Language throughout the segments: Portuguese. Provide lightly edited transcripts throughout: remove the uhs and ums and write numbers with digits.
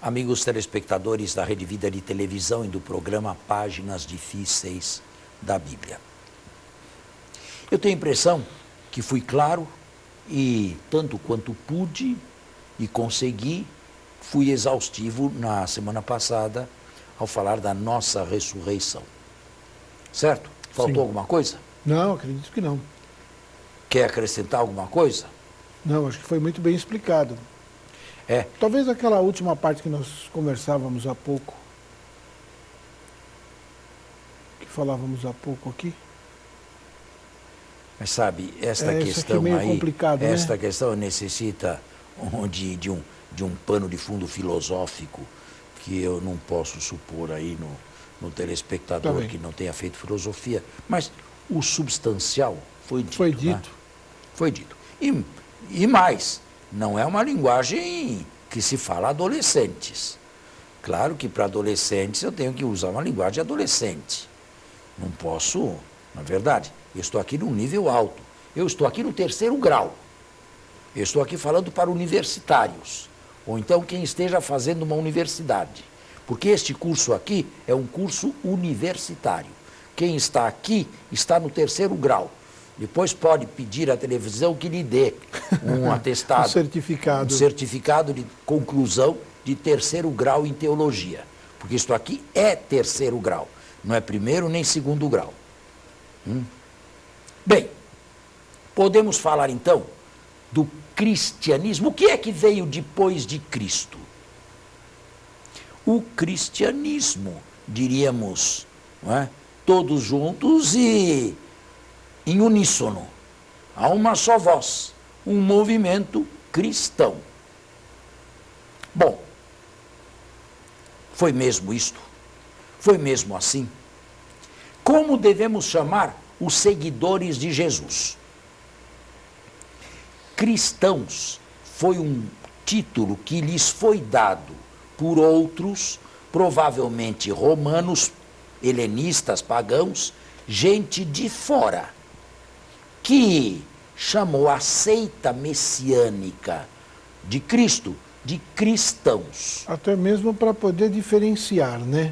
amigos telespectadores da Rede Vida de Televisão e do programa Páginas Difíceis da Bíblia. Eu tenho a impressão que fui claro e, tanto quanto pude e consegui, fui exaustivo na semana passada ao falar da nossa ressurreição. Certo? Faltou Sim. alguma coisa? Não, acredito que não. Quer acrescentar alguma coisa? Não, acho que foi muito bem explicado. Talvez aquela última parte que nós conversávamos há pouco, que falávamos há pouco aqui. Mas sabe, esta questão questão aí, esta né? questão necessita de um pano de fundo filosófico que eu não posso supor aí no telespectador que não tenha feito filosofia. Mas o substancial foi dito. Foi dito. Né? Foi dito. E mais, não é uma linguagem que se fala a adolescentes. Claro que para adolescentes eu tenho que usar uma linguagem adolescente. Não posso, na verdade, eu estou aqui num nível alto. Eu estou aqui no 3º grau. Eu estou aqui falando para universitários. Ou então quem esteja fazendo uma universidade. Porque este curso aqui é um curso universitário. Quem está aqui está no 3º grau. Depois pode pedir à televisão que lhe dê um atestado. Um certificado de conclusão de 3º grau em teologia. Porque isto aqui é 3º grau. Não é 1º nem 2º grau. Bem, podemos falar então do cristianismo. O que é que veio depois de Cristo? O cristianismo, diríamos, não é? Todos juntos e em uníssono, a uma só voz, um movimento cristão. Bom, foi mesmo isto? Foi mesmo assim? Como devemos chamar os seguidores de Jesus? Cristãos foi um título que lhes foi dado por outros, provavelmente romanos, helenistas, pagãos, gente de fora, que chamou a seita messiânica de Cristo de cristãos. Até mesmo para poder diferenciar, né?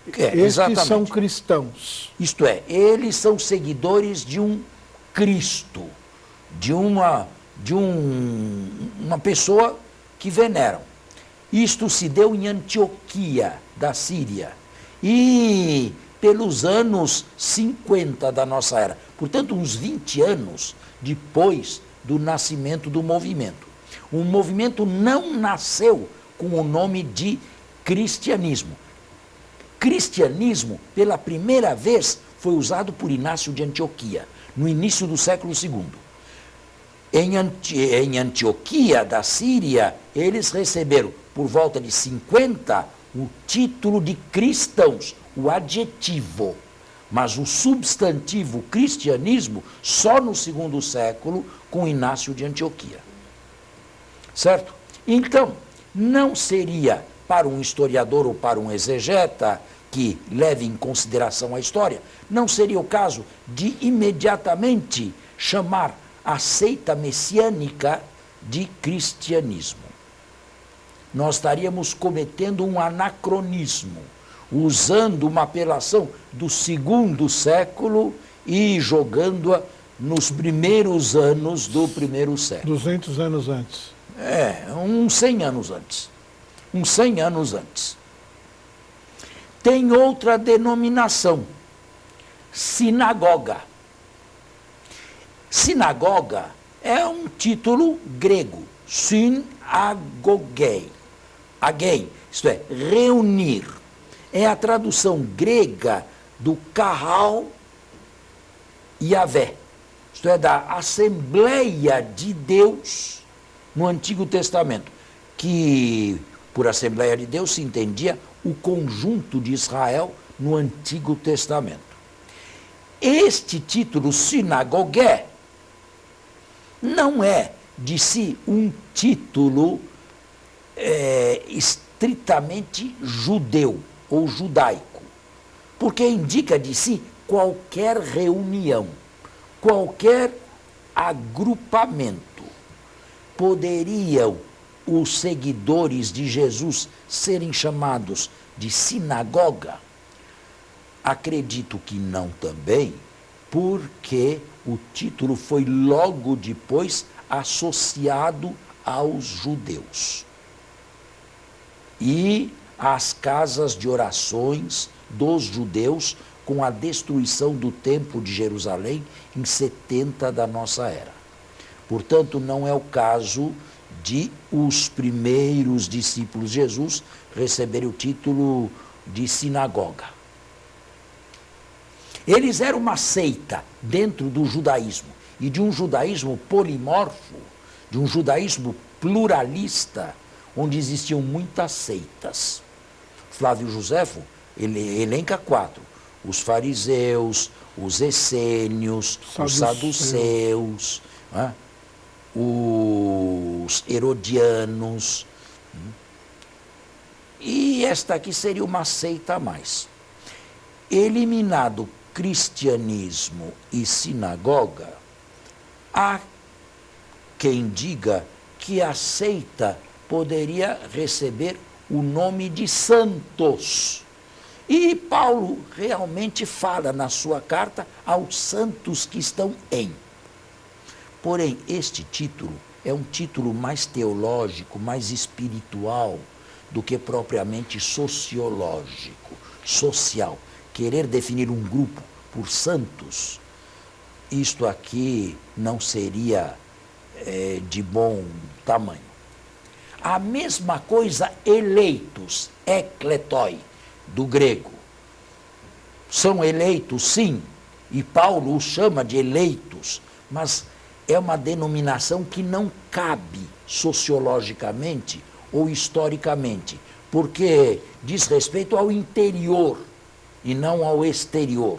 Estes Exatamente. são cristãos. Isto é, eles são seguidores de um Cristo, de uma pessoa que veneram. Isto se deu em Antioquia, da Síria, e pelos anos 50 da nossa era. Portanto, uns 20 anos depois do nascimento do movimento. O movimento não nasceu com o nome de cristianismo. Cristianismo, pela primeira vez, foi usado por Inácio de Antioquia, no início do século II. Em Antioquia, da Síria, eles receberam, por volta de 50, o título de cristãos, o adjetivo. Mas o substantivo cristianismo só no II século, com Inácio de Antioquia. Certo? Então, não seria para um historiador ou para um exegeta que leve em consideração a história, não seria o caso de imediatamente chamar a seita messiânica de cristianismo. Nós estaríamos cometendo um anacronismo, usando uma apelação do II século e jogando-a nos primeiros anos do I século. 200 anos antes. Uns 100 anos antes. Uns 100 anos antes. Tem outra denominação, sinagoga. Sinagoga é um título grego, synagogei, isto é, reunir. É a tradução grega do Kahal Yahvé, isto é, da Assembleia de Deus no Antigo Testamento, que por Assembleia de Deus se entendia o conjunto de Israel no Antigo Testamento. Este título, sinagogué, não é de si um título estritamente judeu ou judaico, porque indica de si qualquer reunião, qualquer agrupamento. Poderiam os seguidores de Jesus serem chamados de sinagoga? Acredito que não também, porque o título foi logo depois associado aos judeus e às casas de orações dos judeus com a destruição do Templo de Jerusalém em 70 da nossa era. Portanto, não é o caso de os primeiros discípulos de Jesus receberem o título de sinagoga. Eles eram uma seita dentro do judaísmo, e de um judaísmo polimorfo, de um judaísmo pluralista, onde existiam muitas seitas. Flávio Joséfo, ele elenca 4, os fariseus, os essênios, os saduceus, né? Os herodianos, e esta aqui seria uma seita a mais. Eliminado cristianismo e sinagoga, há quem diga que a seita poderia receber o nome de santos. E Paulo realmente fala na sua carta aos santos que estão em. Porém, este título é um título mais teológico, mais espiritual, do que propriamente sociológico, social. Querer definir um grupo por santos, isto aqui não seria de bom tamanho. A mesma coisa eleitos, ekletoi, do grego. São eleitos, sim, e Paulo os chama de eleitos, mas é uma denominação que não cabe sociologicamente ou historicamente, porque diz respeito ao interior e não ao exterior.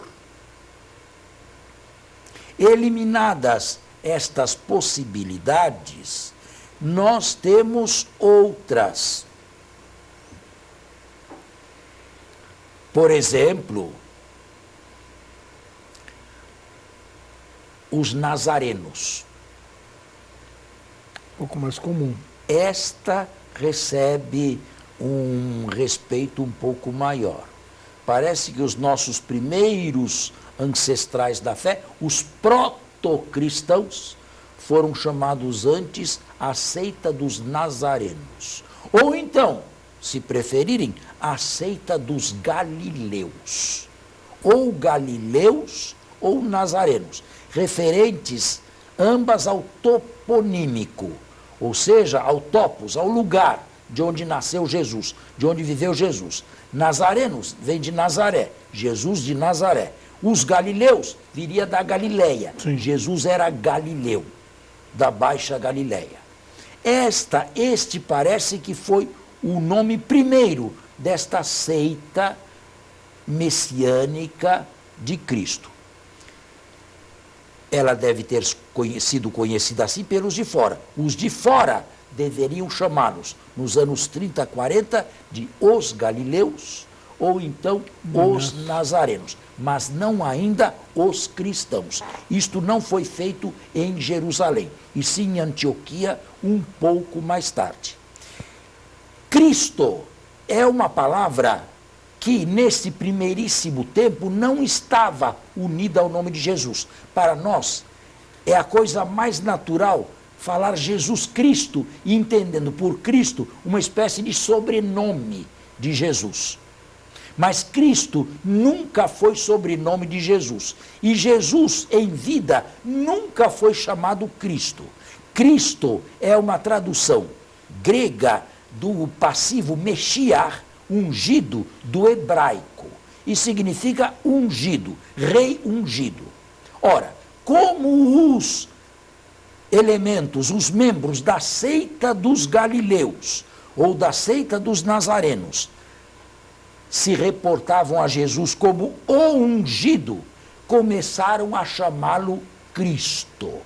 Eliminadas estas possibilidades, nós temos outras. Por exemplo, os nazarenos. Um pouco mais comum. Esta recebe um respeito um pouco maior. Parece que os nossos primeiros ancestrais da fé, os protocristãos, foram chamados antes a seita dos nazarenos. Ou então, se preferirem, a seita dos galileus. Ou galileus ou nazarenos, referentes ambas ao toponímico, ou seja, ao topos, ao lugar de onde nasceu Jesus, de onde viveu Jesus. Nazarenos vem de Nazaré, Jesus de Nazaré. Os galileus viria da Galileia. Sim. Jesus era galileu, da Baixa Galileia. Este parece que foi o nome primeiro desta seita messiânica de Cristo. Ela deve ter sido conhecida assim pelos de fora. Os de fora deveriam chamá-los, nos anos 30, 40, de os galileus, ou então os nazarenos, mas não ainda os cristãos. Isto não foi feito em Jerusalém, e sim em Antioquia, um pouco mais tarde. Cristo é uma palavra que, nesse primeiríssimo tempo, não estava unida ao nome de Jesus. Para nós, é a coisa mais natural falar Jesus Cristo, entendendo por Cristo uma espécie de sobrenome de Jesus. Mas Cristo nunca foi sobrenome de Jesus. E Jesus, em vida, nunca foi chamado Cristo. Cristo é uma tradução grega do passivo Meshiach, ungido, do hebraico. E significa ungido, rei ungido. Ora, como os elementos, os membros da seita dos galileus ou da seita dos nazarenos se reportavam a Jesus como o ungido, começaram a chamá-lo Cristo.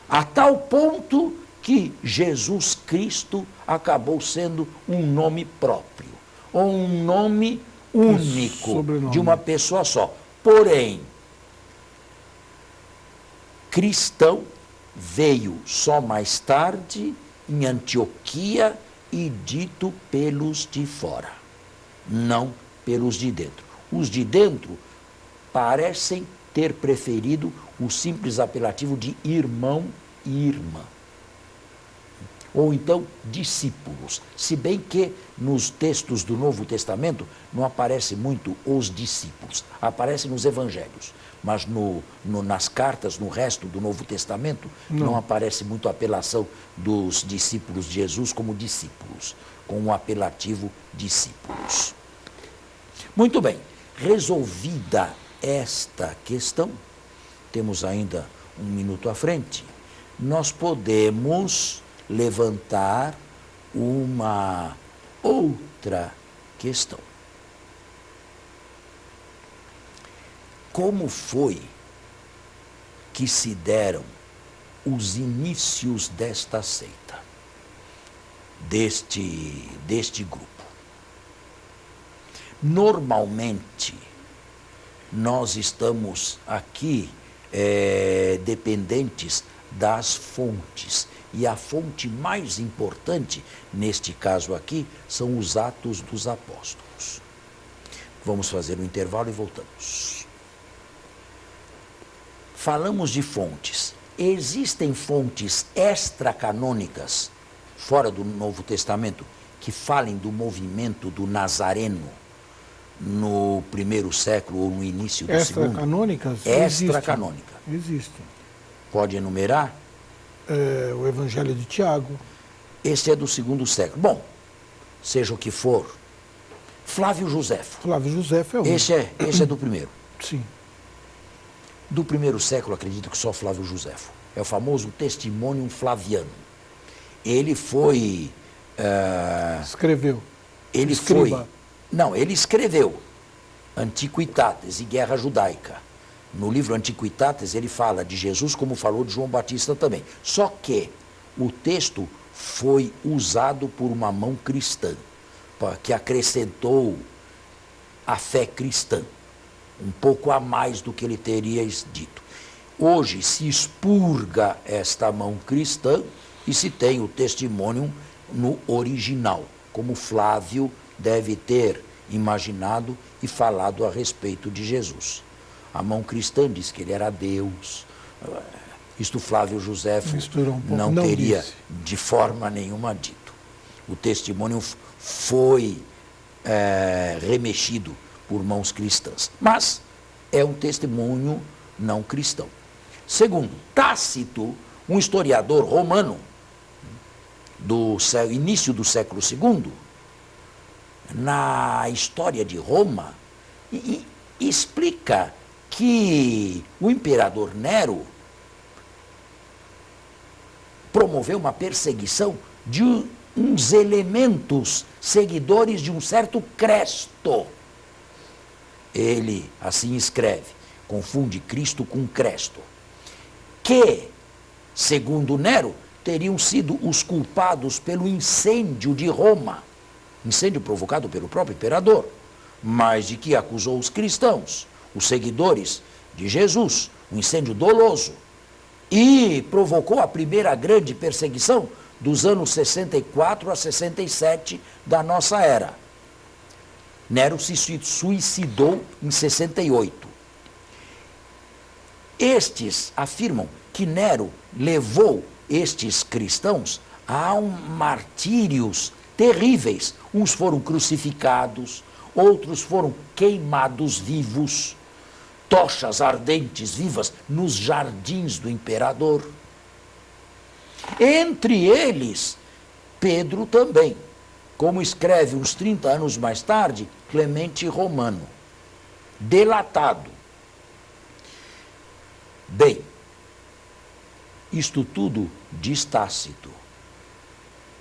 A tal ponto que Jesus Cristo acabou sendo um nome próprio, ou um nome único de uma pessoa só. Porém, cristão veio só mais tarde em Antioquia e dito pelos de fora, não pelos de dentro. Os de dentro parecem ter preferido o simples apelativo de irmão e irmã. Ou então discípulos, se bem que nos textos do Novo Testamento não aparece muito os discípulos, aparece nos evangelhos, mas nas cartas, no resto do Novo Testamento, não aparece muito a apelação dos discípulos de Jesus como discípulos, com o apelativo discípulos. Muito bem, resolvida esta questão, temos ainda um minuto à frente, nós podemos levantar uma outra questão. Como foi que se deram os inícios desta seita, deste grupo? Normalmente, nós estamos aqui dependentes das fontes. E a fonte mais importante, neste caso aqui, são os Atos dos Apóstolos. Vamos fazer um intervalo e voltamos. Falamos de fontes. Existem fontes extracanônicas, fora do Novo Testamento, que falem do movimento do Nazareno no primeiro século ou no início do segundo? Extracanônicas? Extracanônica. Existem. Pode enumerar? O Evangelho de Tiago. Este é do segundo século. Bom, seja o que for, Flávio Josefo. Flávio Josefo é um. Esse é do primeiro. Sim. Do primeiro século, acredito que só Flávio Josefo. É o famoso Testimonium Flaviano. Ele foi... Escreveu. Ele Escriba. ele escreveu Antiquitates e Guerra Judaica. No livro Antiquitates ele fala de Jesus como falou de João Batista também. Só que o texto foi usado por uma mão cristã, que acrescentou a fé cristã, um pouco a mais do que ele teria dito. Hoje se expurga esta mão cristã e se tem o testemunho no original, como Flávio deve ter imaginado e falado a respeito de Jesus. A mão cristã diz que ele era Deus. Isto Flávio Josefo não teria de forma nenhuma dito. O testemunho foi remexido por mãos cristãs, mas é um testemunho não cristão. Segundo, Tácito, um historiador romano do início do século II, na história de Roma, explica que o imperador Nero promoveu uma perseguição de uns elementos seguidores de um certo Cresto. Ele assim escreve, confunde Cristo com Cresto, que, segundo Nero, teriam sido os culpados pelo incêndio de Roma, incêndio provocado pelo próprio imperador, mas de que acusou os cristãos, os seguidores de Jesus, um incêndio doloso, e provocou a primeira grande perseguição dos anos 64 a 67 da nossa era. Nero se suicidou em 68. Estes afirmam que Nero levou estes cristãos a martírios terríveis. Uns foram crucificados, outros foram queimados vivos, tochas ardentes vivas nos jardins do imperador. Entre eles, Pedro também, como escreve uns 30 anos mais tarde, Clemente Romano, delatado. Bem, isto tudo diz Tácito.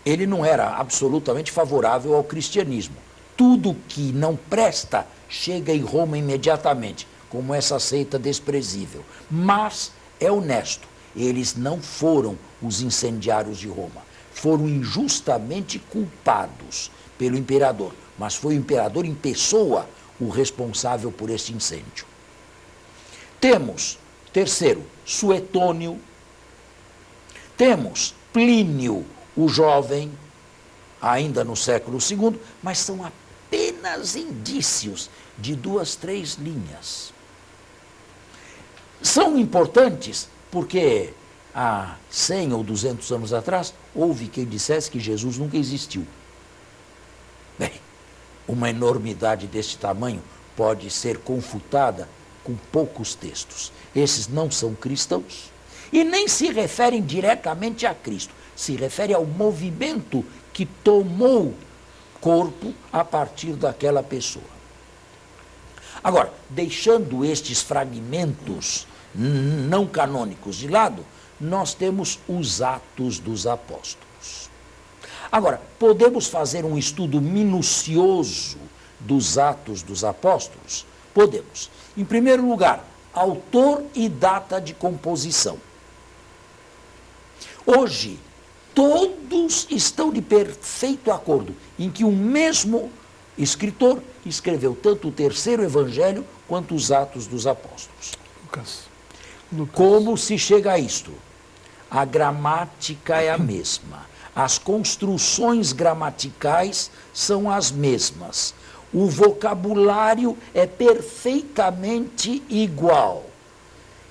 Ele não era absolutamente favorável ao cristianismo. Tudo que não presta chega em Roma imediatamente, como essa seita desprezível. Mas é honesto, eles não foram os incendiários de Roma. Foram injustamente culpados pelo imperador, mas foi o imperador em pessoa o responsável por este incêndio. Temos, terceiro, Suetônio. Temos Plínio, o jovem, ainda no século II, mas são apenas indícios de 2, 3 linhas. São importantes porque há 100 ou 200 anos atrás, houve quem dissesse que Jesus nunca existiu. Bem, uma enormidade deste tamanho pode ser confutada com poucos textos. Esses não são cristãos e nem se referem diretamente a Cristo, se refere ao movimento que tomou corpo a partir daquela pessoa. Agora, deixando estes fragmentos não canônicos de lado, nós temos os Atos dos Apóstolos. Agora, podemos fazer um estudo minucioso dos Atos dos Apóstolos? Podemos. Em primeiro lugar, autor e data de composição. Hoje, todos estão de perfeito acordo em que o mesmo escritor escreveu tanto o terceiro evangelho quanto os Atos dos Apóstolos. Lucas. Como se chega a isto? A gramática é a mesma. As construções gramaticais são as mesmas. O vocabulário é perfeitamente igual.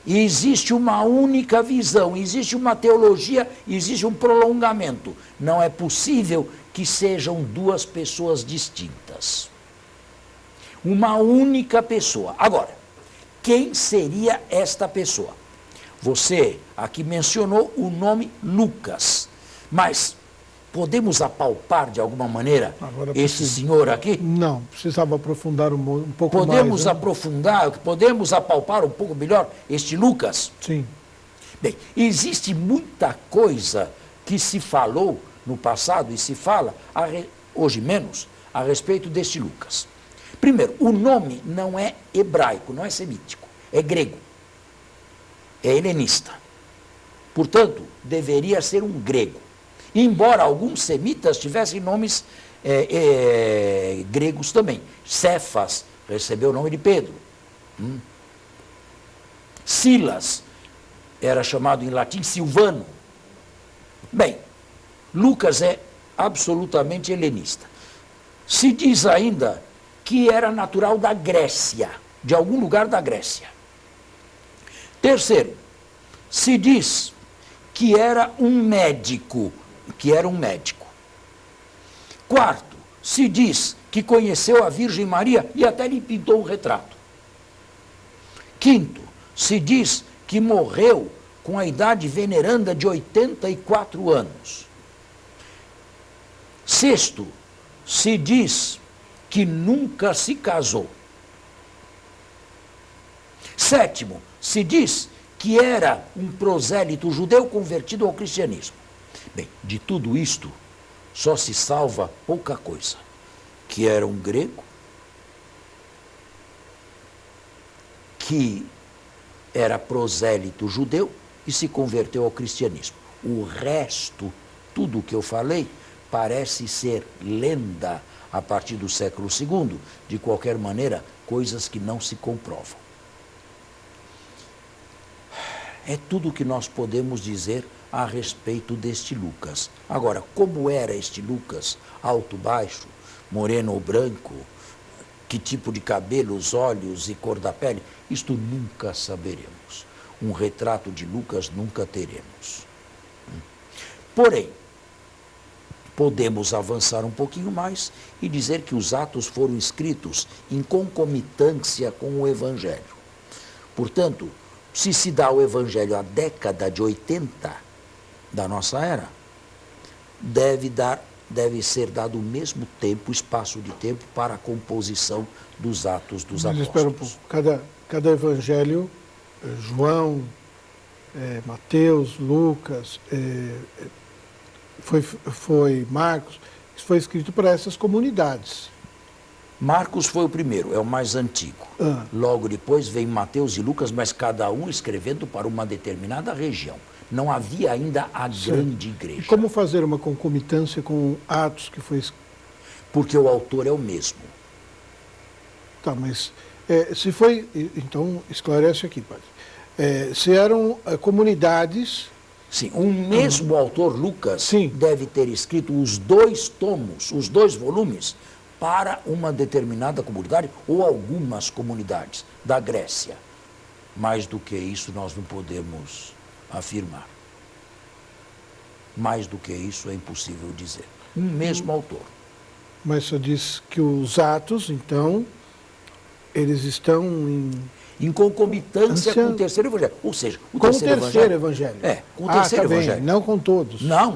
E existe uma única visão, existe uma teologia, existe um prolongamento. Não é possível que sejam duas pessoas distintas. Uma única pessoa. Agora, quem seria esta pessoa? Você aqui mencionou o nome Lucas, mas podemos apalpar de alguma maneira esse senhor aqui? Não, precisava aprofundar um pouco mais. Podemos aprofundar, podemos apalpar um pouco melhor este Lucas? Sim. Bem, existe muita coisa que se falou no passado e se fala, hoje menos, a respeito deste Lucas. Primeiro, o nome não é hebraico, não é semítico, é grego, é helenista. Portanto, deveria ser um grego. Embora alguns semitas tivessem nomes gregos também. Cefas recebeu o nome de Pedro. Silas era chamado em latim Silvano. Bem, Lucas é absolutamente helenista. Se diz ainda que era natural da Grécia, de algum lugar da Grécia. Terceiro, se diz que era um médico, Quarto, se diz que conheceu a Virgem Maria e até lhe pintou um retrato. Quinto, se diz que morreu com a idade veneranda de 84 anos. Sexto, se diz que nunca se casou. Sétimo, se diz que era um prosélito judeu convertido ao cristianismo. Bem, de tudo isto, só se salva pouca coisa, que era um grego, que era prosélito judeu e se converteu ao cristianismo. O resto, tudo o que eu falei, parece ser lenda a partir do século II, de qualquer maneira, coisas que não se comprovam. É tudo o que nós podemos dizer a respeito deste Lucas. Agora, como era este Lucas? Alto, baixo, moreno ou branco? Que tipo de cabelo, os olhos e cor da pele? Isto nunca saberemos. Um retrato de Lucas nunca teremos. Porém, podemos avançar um pouquinho mais e dizer que os Atos foram escritos em concomitância com o Evangelho. Portanto, se dá o Evangelho à década de 80 da nossa era, deve ser dado o mesmo tempo, espaço de tempo para a composição dos Atos dos Apóstolos. Espera um pouco. Cada Evangelho, João, Mateus, Lucas, foi Marcos, isso foi escrito para essas comunidades. Marcos foi o primeiro, é o mais antigo. Logo depois vem Mateus e Lucas, mas cada um escrevendo para uma determinada região. Não havia ainda a grande igreja. E como fazer uma concomitância com Atos que foi... Porque o autor é o mesmo. Tá, mas se foi... Então, esclarece aqui, padre. Se eram comunidades Sim, um mesmo autor, Lucas, Sim. deve ter escrito os 2 tomos, os 2 volumes, para uma determinada comunidade ou algumas comunidades da Grécia. Mais do que isso, nós não podemos afirmar. Mais do que isso, é impossível dizer. Um mesmo autor. Mas só diz que os Atos, então, eles estão em concomitância com o terceiro evangelho. Ou seja, o terceiro evangelho. É, com o terceiro evangelho. Bem, não com todos. Não.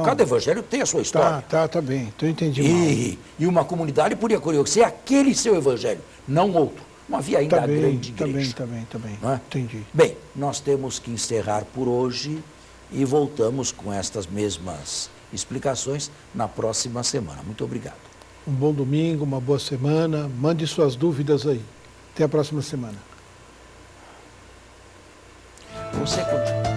Cada evangelho tem a sua história. Tá bem. Então eu entendi mal. E uma comunidade podia conhecer aquele seu evangelho, não outro. Não havia ainda a grande igreja. Tá bem. Não é? Entendi. Bem, nós temos que encerrar por hoje e voltamos com estas mesmas explicações na próxima semana. Muito obrigado. Um bom domingo, uma boa semana. Mande suas dúvidas aí. Até a próxima semana. Você continua.